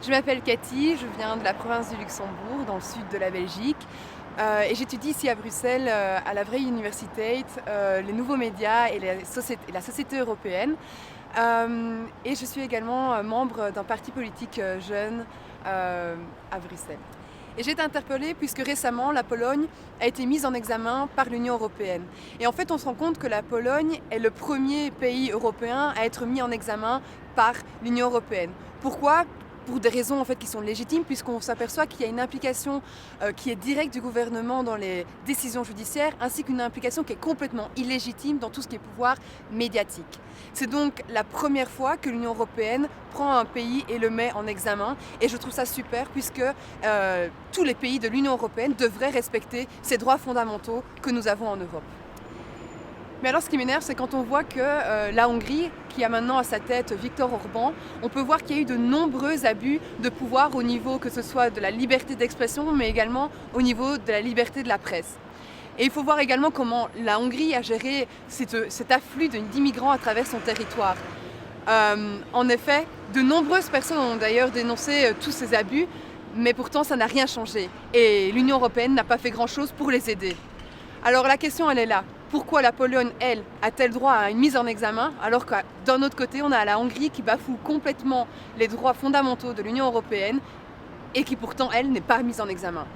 Je m'appelle Cathy, je viens de la province du Luxembourg, dans le sud de la Belgique. Et j'étudie ici à Bruxelles, à la Vrije Universiteit, les nouveaux médias et la société européenne. Et je suis également membre d'un parti politique jeune à Bruxelles. Et j'ai été interpellée puisque récemment la Pologne a été mise en examen par l'Union européenne. Et en fait on se rend compte que la Pologne est le premier pays européen à être mis en examen par l'Union européenne. Pourquoi ? Pour des raisons en fait qui sont légitimes, puisqu'on s'aperçoit qu'il y a une implication qui est directe du gouvernement dans les décisions judiciaires, ainsi qu'une implication qui est complètement illégitime dans tout ce qui est pouvoir médiatique. C'est donc la première fois que l'Union européenne prend un pays et le met en examen, et je trouve ça super, puisque tous les pays de l'Union européenne devraient respecter ces droits fondamentaux que nous avons en Europe. Mais alors ce qui m'énerve, c'est quand on voit que la Hongrie, qui a maintenant à sa tête Viktor Orban, on peut voir qu'il y a eu de nombreux abus de pouvoir au niveau que ce soit de la liberté d'expression, mais également au niveau de la liberté de la presse. Et il faut voir également comment la Hongrie a géré cet afflux d'immigrants à travers son territoire. En effet, de nombreuses personnes ont d'ailleurs dénoncé tous ces abus, mais pourtant ça n'a rien changé. Et l'Union européenne n'a pas fait grand-chose pour les aider. Alors la question elle est là. Pourquoi la Pologne, elle, a-t-elle droit à une mise en examen alors que d'un autre côté, on a la Hongrie qui bafoue complètement les droits fondamentaux de l'Union européenne et qui pourtant, elle, n'est pas mise en examen.